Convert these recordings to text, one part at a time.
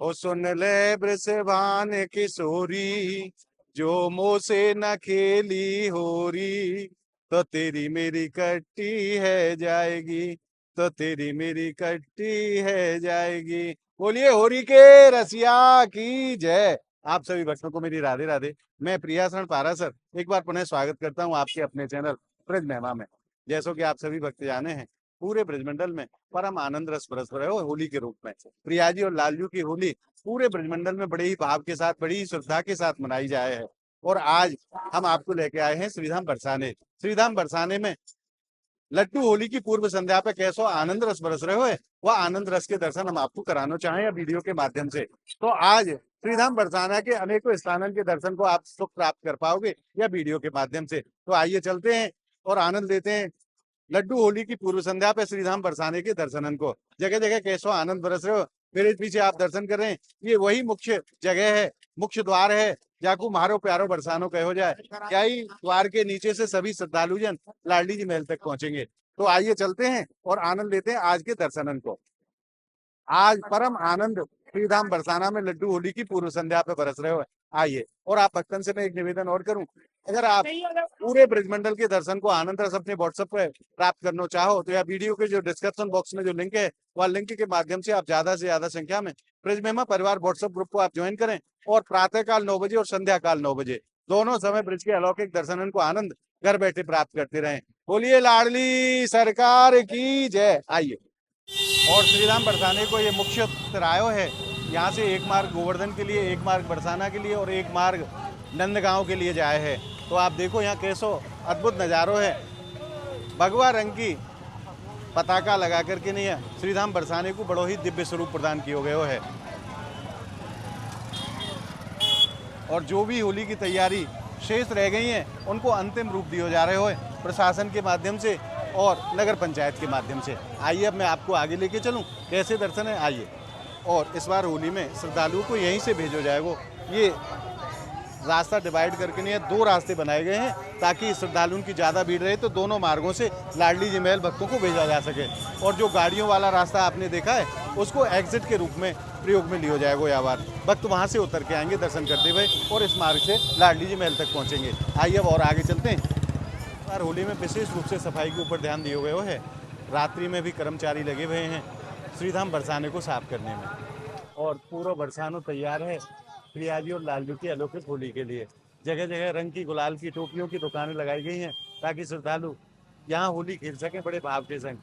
ओ सुन ले बृषभान किशोरी, जो मोह से न खेली होरी, तो तेरी मेरी कट्टी है जाएगी, तो तेरी मेरी कट्टी है जाएगी। बोलिए होरी के रसिया की जय। आप सभी भक्तों को मेरी राधे राधे। मैं प्रियाशरण पारासर एक बार पुनः स्वागत करता हूं आपके अपने चैनल ब्रज महिमा में। जैसो कि आप सभी भक्त जाने हैं, पूरे ब्रजमंडल में परम आनंद रस बरस रहे हो होली के रूप में। प्रियाजी और लालजू की होली पूरे ब्रजमंडल में बड़े ही भाव के साथ, बड़ी ही श्रद्धा के साथ मनाई जाए है। और आज हम आपको लेके आए हैं श्रीधाम बरसाने। श्रीधाम बरसाने में लड्डू होली की पूर्व संध्या पे कैसो आनंद रस बरस रहे हो, वह आनंद रस के दर्शन हम आपको कराना चाहें या वीडियो के माध्यम से। तो आज श्रीधाम बरसाना के अनेकों स्थानों के दर्शन को आप सुख प्राप्त कर पाओगे या वीडियो के माध्यम से। तो आइए चलते हैं और आनंद लेते हैं लड्डू होली की पूर्व संध्या पे श्रीधाम बरसाने के दर्शनन को। जगह जगह कैसो आनंद बरस रहे हो, मेरे पीछे आप दर्शन कर रहे हैं, ये वही मुख्य जगह है, मुख्य द्वार है, जाकू मारो प्यारो बरसानो कहो जाए। क्या ही द्वार के नीचे से सभी श्रद्धालु जन लाडली जी महल तक पहुंचेंगे। तो आइए चलते हैं और आनंद लेते हैं आज के दर्शनन को। आज परम आनंद श्रीधाम बरसाना में लड्डू होली की पूर्व संध्या पे बरस रहे हो। आइए, और आप भक्तन से मैं एक निवेदन और करूं, अगर आप पूरे ब्रजमंडल के दर्शन को आनंद रस अपने व्हाट्सएप पे प्राप्त करना चाहो तो या वीडियो के जो डिस्क्रिप्शन बॉक्स में जो लिंक है, वह लिंक के माध्यम से आप ज्यादा से ज्यादा संख्या में ब्रज महिमा परिवार व्हाट्सएप ग्रुप को आप ज्वाइन करें और प्रातः काल 9 बजे और संध्या काल 9 बजे दोनों समय ब्रज के अलौकिक दर्शन को आनंद घर बैठे प्राप्त करते रहें। बोलिए लाडली सरकार की जय। आइए, और श्रीराम बरसाने को ये मुख्य तिरायो है। यहाँ से एक मार्ग गोवर्धन के लिए, एक मार्ग बरसाना के लिए और एक मार्ग नंदगांव के लिए जाए है। तो आप देखो यहाँ कैसो अद्भुत नज़ारों है। भगवा रंग की पताका लगा करके नहीं है, श्रीधाम बरसाने को बड़ो ही दिव्य स्वरूप प्रदान किया गया है। और जो भी होली की तैयारी शेष रह गई हैं उनको अंतिम रूप दिया जा रहे हो प्रशासन के माध्यम से और नगर पंचायत के माध्यम से। आइए अब मैं आपको आगे लेके चलूं, कैसे दर्शन है आइए। और इस बार होली में श्रद्धालुओं को यहीं से भेजो जाएगा। ये रास्ता डिवाइड करके नहीं है, दो रास्ते बनाए गए हैं ताकि श्रद्धालुओं की ज़्यादा भीड़ रहे तो दोनों मार्गों से लाडली जी महल भक्तों को भेजा जा सके। और जो गाड़ियों वाला रास्ता आपने देखा है उसको एग्जिट के रूप में प्रयोग में लिया जाएगा। या बार भक्त वहाँ से उतर के आएंगे दर्शन करते हुए और इस मार्ग से लाडली जी महल तक पहुँचेंगे। आइए अब और आगे चलते हैं। यार होली में विशेष रूप से सफाई के ऊपर ध्यान दिए गए है। रात्रि में भी कर्मचारी लगे हुए हैं श्रीधाम बरसाने को साफ करने में। और पूरा बरसानो तैयार है प्रियाजी और लालजू की अलौकिक होली के लिए। जगह जगह रंग की गुलाल की टोपियों की दुकानें लगाई गई हैं ताकि श्रद्धालु यहाँ होली खेल सकें बड़े भाव के संग।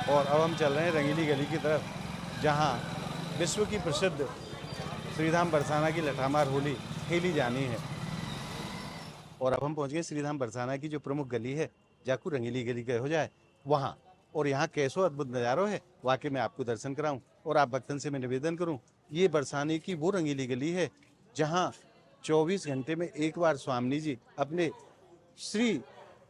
और अब हम चल रहे हैं रंगीली गली की तरफ, जहाँ विश्व की प्रसिद्ध श्रीधाम बरसाना की लठामार होली खेली जानी है। और अब हम पहुंच गए श्रीधाम बरसाना की जो प्रमुख गली है, जाकू रंगीली गली कहो जाए, वहाँ। और यहाँ कैसो अद्भुत नज़ारों है, वाकई में आपको दर्शन कराऊं और आप भक्तन से मैं निवेदन करूं। ये बरसाने की वो रंगीली गली है जहाँ 24 घंटे में एक बार स्वामी जी अपने श्री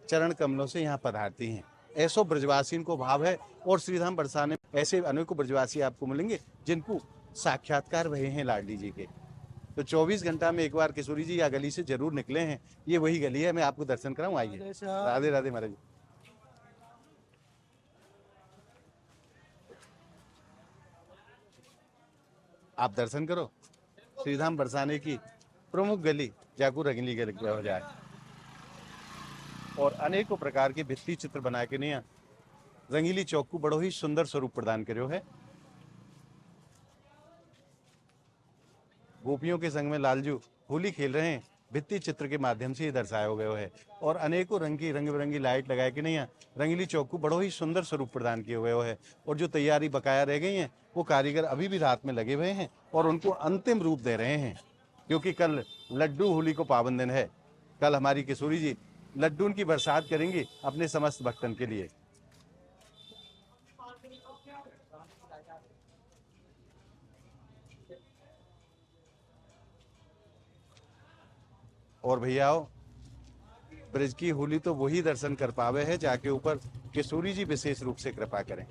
चरण कमलों से यहाँ पधारती हैं। ऐसो ब्रजवासी को भाव है। और श्रीधाम बरसाने ऐसे अनेकों ब्रजवासी आपको मिलेंगे जिनको साक्षात्कार भये हैं लाडली जी के। तो 24 घंटा में एक बार किशोरी जी या गली से जरूर निकले हैं। ये वही गली है, मैं आपको दर्शन कराऊं। आइए, राधे राधे महाराज। आप दर्शन करो श्रीधाम बरसाने की प्रमुख गली जाकू रंगीली गली हो जाए। और अनेकों प्रकार के भित्ति चित्र बना के नहीं रंगीली चौक को बड़ो ही सुंदर स्वरूप प्रदान करो है। गोपियों के संग में लालजू होली खेल रहे हैं, भित्ति चित्र के माध्यम से ये दर्शाया गया है। और अनेकों रंग की रंग बिरंगी लाइट लगाए कि नहीं रंगीली चौक को बड़ो ही सुंदर स्वरूप प्रदान किए हुए है। और जो तैयारी बकाया रह गई हैं वो कारीगर अभी भी रात में लगे हुए हैं और उनको अंतिम रूप दे रहे हैं, क्योंकि कल लड्डू होली को पावन दिन है। कल हमारी किशोरी जी लड्डू की बरसात करेंगी अपने समस्त भक्तन के लिए। और भैया ब्रज की होली तो वही दर्शन कर पावे है जाके ऊपर किशोरी जी विशेष रूप से कृपा करें।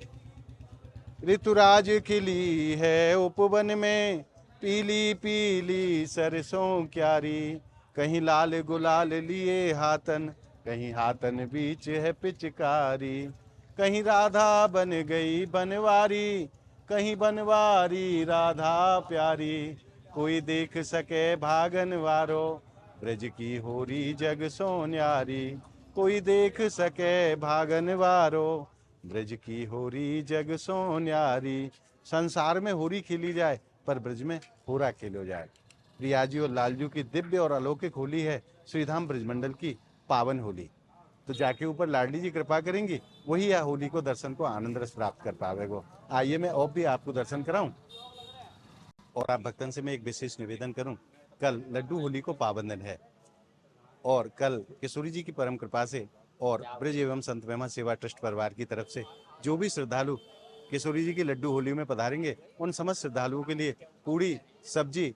ऋतुराज खिली है उपवन में, पीली पीली सरसों क्यारी, कहीं लाल गुलाल लिए हाथन, कहीं हाथन बीच है पिचकारी, कहीं राधा बन गई बनवारी, कहीं बनवारी राधा प्यारी, कोई देख सके भागन वारो, ब्रज की होरी जग सोन्यारी, कोई देख सके भागन वारो, ब्रज की होरी जग सोन्यारी। संसार में होरी खेली जाए पर ब्रज में होरा खेलो जाए। प्रियाजी और लालजू की दिव्य और अलौकिक होली है श्रीधाम ब्रजमंडल की पावन होली। तो जाके ऊपर लाडली जी कृपा करेंगी, वही यह होली को दर्शन को आनंद रस प्राप्त कर पावेगो। आइए मैं और भी आपको दर्शन कराऊं और आप भक्तन से मैं एक विशेष निवेदन करूं। कल लड्डू होली को पावन दिन है और कल किशोरी जी की परम कृपा से और ब्रज एवं संत महिमा सेवा ट्रस्ट परिवार की तरफ से जो भी श्रद्धालु किशोरी जी की लड्डू होली में पधारेंगे, उन समस्त श्रद्धालुओं के लिए पूरी सब्जी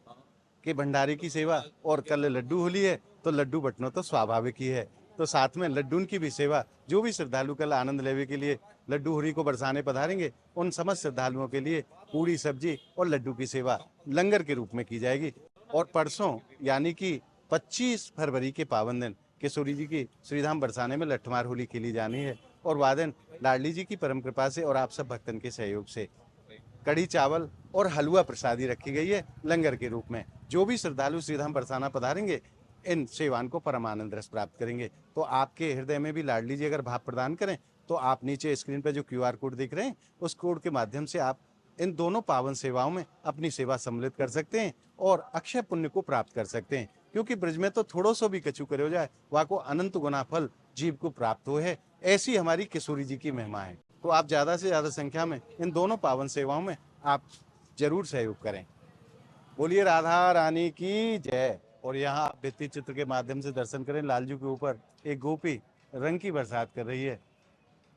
के भंडारे की सेवा, और कल लड्डू होली है तो लड्डू बटना तो स्वाभाविक ही है, तो साथ में लड्डू की भी सेवा। जो भी श्रद्धालु कल आनंद लेवे के लिए लड्डू होली को बरसाने पधारेंगे, उन समस्त श्रद्धालुओं के लिए पूरी सब्जी और लड्डू की सेवा लंगर के रूप में की जाएगी। और परसों यानी कि 25 फरवरी के पावन दिन किशोरी जी की श्रीधाम बरसाने में लठमार होली खेली जानी है और वादन लाडली जी की परम कृपा से और आप सब भक्तन के सहयोग से कढ़ी चावल और हलवा प्रसादी रखी गई है लंगर के रूप में। जो भी श्रद्धालु श्रीधाम बरसाना पधारेंगे, इन सेवान को परमानंद रस प्राप्त करेंगे। तो आपके हृदय में भी लाडली जी अगर भाव प्रदान करें तो आप नीचे स्क्रीन पर जो QR कोड दिख रहे हैं, उस कोड के माध्यम से आप इन दोनों पावन सेवाओं में अपनी सेवा सम्मिलित कर सकते हैं और अक्षय पुण्य को प्राप्त कर सकते हैं। क्योंकि ब्रज में तो थोड़ो सो भी कछु करे हो जाए, वहाँ को अनंत गुना फल जीव को प्राप्त हो है। ऐसी हमारी किशोरी जी की महिमा है। तो आप ज्यादा से ज्यादा संख्या में इन दोनों पावन सेवाओं में आप जरूर सहयोग करें। बोलिए राधा रानी की जय। और यहाँ आप भित्ति चित्र के माध्यम से दर्शन करें, लालजू के ऊपर एक गोपी रंग की बरसात कर रही है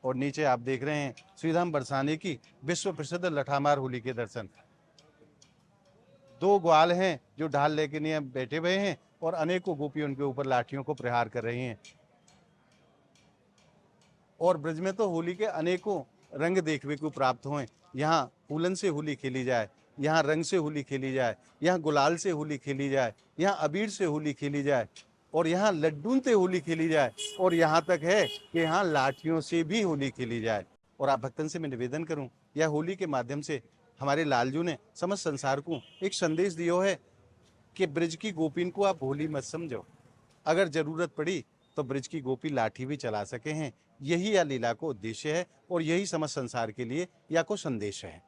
और नीचे आप देख रहे हैं श्रीधाम बरसाने की विश्व प्रसिद्ध लठामार होली के दर्शन। 2 ग्वाल हैं जो ढाल लेके लिए बैठे हुए हैं और अनेकों गोपी उनके ऊपर लाठियों को प्रहार कर रही हैं। और ब्रज में तो होली के अनेकों रंग देखने को प्राप्त हुए। यहाँ फूलन से होली खेली जाए, यहाँ रंग से होली खेली जाए, यहाँ गुलाल से होली खेली जाए, यहाँ अबीर से होली खेली जाए और यहाँ लड्डू से होली खेली जाए और यहाँ तक है कि यहाँ लाठियों से भी होली खेली जाए। और आप भक्तन से मैं निवेदन करूं, यह होली के माध्यम से हमारे लालजू ने समस्त संसार को एक संदेश दिया है कि ब्रज की गोपीन को आप होली मत समझो, अगर जरूरत पड़ी तो ब्रज की गोपी लाठी भी चला सके हैं। यही या लीला को उद्देश्य है और यही समस्त संसार के लिए या को संदेश है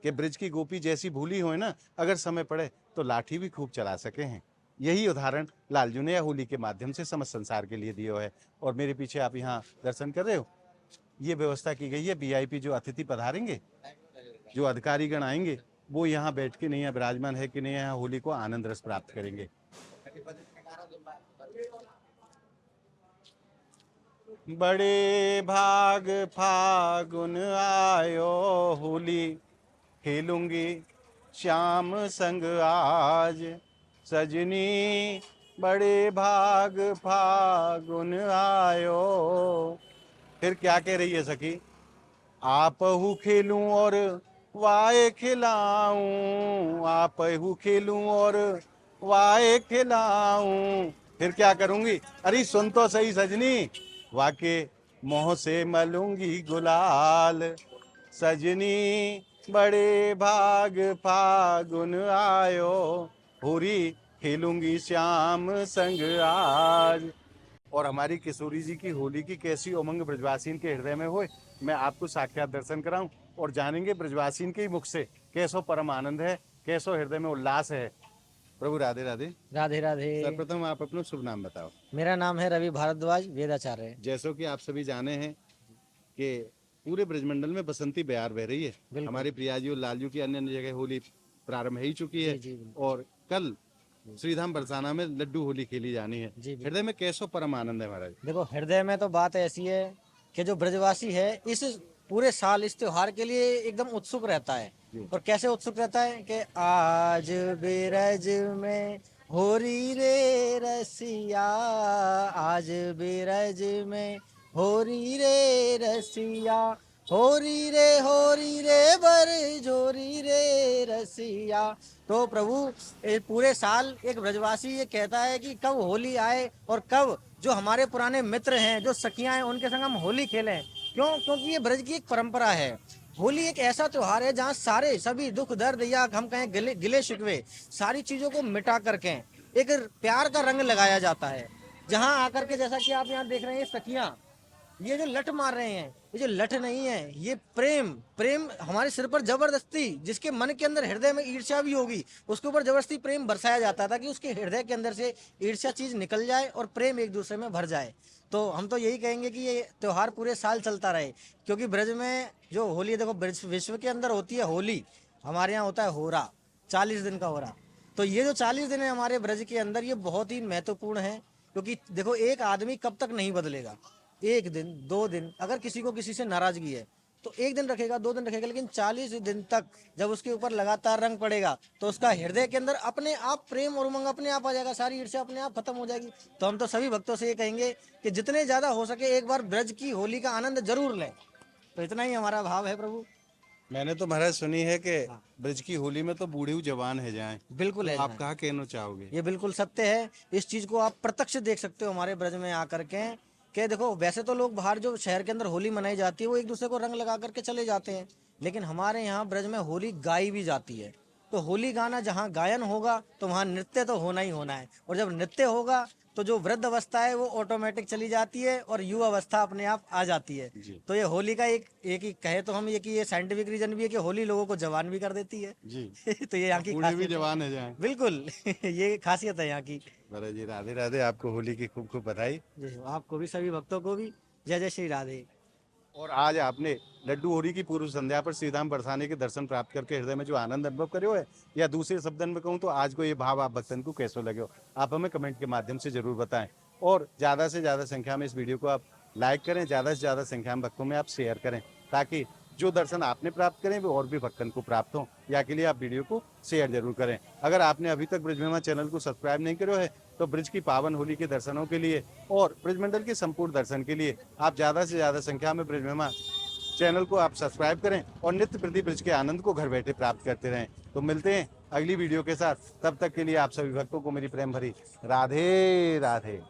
कि ब्रज की गोपी जैसी भूली हो ना, अगर समय पड़े तो लाठी भी खूब चला सके हैं। यही उदाहरण लालजू ने या होली के माध्यम से समस्त संसार के लिए दिया है। और मेरे पीछे आप यहाँ दर्शन कर रहे हो, ये व्यवस्था की गई है। VIP जो अतिथि पधारेंगे, जो अधिकारीगण आएंगे, वो यहाँ बैठ के नहीं विराजमान है कि नहीं, यहाँ होली को आनंद रस प्राप्त करेंगे। बड़े भाग फागुन आयो, होली खेलूंगी श्याम संग आज, सजनी बड़े भाग फागुन आयो। फिर क्या कह रही है सखी, आपहु खेलूं और वाए खिलाऊं, आपहु खेलूं और वाए खिलाऊं। फिर क्या करूंगी, अरे सुन तो सही सजनी, वाके मोह से मलूंगी गुलाल, सजनी बड़े भाग फागुन आयो, होरी खेलूंगी श्याम संग आज। और हमारी किशोरी जी की होली की कैसी उमंग ब्रजवासीन के हृदय में हो, मैं आपको साक्षात दर्शन कराऊं और जानेंगे ब्रजवासीन के मुख से कैसो परम आनंद है, कैसो हृदय में उल्लास है। प्रभु राधे राधे। राधे राधे। सर्वप्रथम आप अपना शुभ नाम बताओ। मेरा नाम है रवि भारद्वाज वेदाचार्य। जैसो कि आप सभी जाने हैं कि पूरे ब्रजमंडल में बसंती बयार बह रही है। हमारे प्रियाजी और लालजू की अन्य अन्य जगह होली प्रारंभ हो ही चुकी है और कल श्रीधाम बरसाना में लड्डू होली खेली जानी है। हृदय में कैसो परम आनंद है महाराज। देखो, हृदय में तो बात ऐसी है कि जो ब्रजवासी है इस पूरे साल इस त्योहार के लिए एकदम उत्सुक रहता है। और कैसे उत्सुक रहता है कि आज ब्रज में होरी रे रसिया आज बिरज में, होरी रे रसिया, होरी रे बर जोरी रे रसिया। तो प्रभु पूरे साल एक ब्रजवासी ये कहता है कि कब होली आए और कब जो हमारे पुराने मित्र हैं, जो सखियां हैं, उनके संग हम होली खेलें। क्यों? क्योंकि ये ब्रज की एक परंपरा है। होली एक ऐसा त्योहार है जहाँ सारे सभी दुख दर्द या हम कहें गिले शिकवे सारी चीजों को मिटा करके एक प्यार का रंग लगाया जाता है। जहाँ आकर के जैसा कि आप यहाँ देख रहे हैं सखियां ये जो लठ मार रहे हैं, ये जो लठ नहीं है, ये प्रेम प्रेम हमारे सिर पर जबरदस्ती, जिसके मन के अंदर हृदय में ईर्ष्या भी होगी उसके ऊपर जबरदस्ती प्रेम बरसाया जाता है ताकि उसके हृदय के अंदर से ईर्ष्या चीज निकल जाए और प्रेम एक दूसरे में भर जाए। तो हम तो यही कहेंगे कि ये त्योहार पूरे साल चलता रहे, क्योंकि ब्रज में जो होली है, देखो विश्व के अंदर होती है होली, हमारे यहाँ होता है होरा, 40 दिन का होरा। तो ये जो 40 दिन है हमारे ब्रज के अंदर, ये बहुत ही महत्वपूर्ण है। क्योंकि देखो एक आदमी कब तक नहीं बदलेगा, एक दिन 2 दिन, अगर किसी को किसी से नाराजगी है तो एक दिन रखेगा, 2 दिन रखेगा, लेकिन 40 दिन तक जब उसके ऊपर लगातार रंग पड़ेगा तो उसका हृदय के अंदर अपने आप प्रेम और उमंग अपने आप आ जाएगा, सारी ईर्ष्या अपने आप खत्म हो जाएगी। तो हम तो सभी भक्तों से ये कहेंगे कि जितने ज्यादा हो सके एक बार ब्रज की होली का आनंद जरूर लें। तो इतना ही हमारा भाव है प्रभु। मैंने तो महाराज सुनी है कि हाँ। ब्रज की होली में तो बूढ़ी जवान है जाए, बिल्कुल तो है आप जहाँ। कहाँ कहना चाहोगे? ये बिल्कुल सत्य है। इस चीज को आप प्रत्यक्ष देख सकते हो हमारे ब्रज में आकर के देखो वैसे तो लोग बाहर जो शहर के अंदर होली मनाई जाती है वो एक दूसरे को रंग लगा करके चले जाते हैं, लेकिन हमारे यहाँ ब्रज में होली गाई भी जाती है। तो होली गाना जहाँ गायन होगा तो वहाँ नृत्य तो होना ही होना है, और जब नृत्य होगा तो जो वृद्ध अवस्था है वो ऑटोमेटिक चली जाती है और युवा अवस्था अपने आप आ जाती है। जी तो ये होली का एक एक ही कहे तो हम ये कि ये साइंटिफिक रीजन भी है कि होली लोगों को जवान भी कर देती है। जी। तो ये यहाँ की बूढ़े भी खासियत है। जवान है जाए। बिल्कुल ये खासियत है यहाँ की। महाराज जी राधे राधे, आपको होली की खूब खूब बधाई। जी आपको भी, सभी भक्तों को भी जय जय श्री राधे। और आज आपने लड्डू होली की पूर्व संध्या पर श्री धाम बरसाने के दर्शन प्राप्त करके हृदय में जो आनंद अनुभव करो है, या दूसरे शब्दन में कहूँ तो आज को ये भाव आप भक्तन को कैसो लगे हो, आप हमें कमेंट के माध्यम से जरूर बताएं। और ज़्यादा से ज़्यादा संख्या में इस वीडियो को आप लाइक करें, ज़्यादा से ज़्यादा संख्या में भक्तों में आप शेयर करें, ताकि जो दर्शन आपने प्राप्त करें वो और भी भक्तन को प्राप्त हो। या के लिए आप वीडियो को शेयर जरूर करें। अगर आपने अभी तक ब्रज मेमा चैनल को सब्सक्राइब नहीं करो है तो ब्रज की पावन होली के दर्शनों के लिए और ब्रज मंडल के संपूर्ण दर्शन के लिए आप ज़्यादा से ज़्यादा संख्या में ब्रज मेमा चैनल को आप सब्सक्राइब करें और नित्य प्रति ब्रज के आनंद को घर बैठे प्राप्त करते रहें। तो मिलते हैं अगली वीडियो के साथ, तब तक के लिए आप सभी भक्तों को मेरी प्रेम भरी राधे राधे।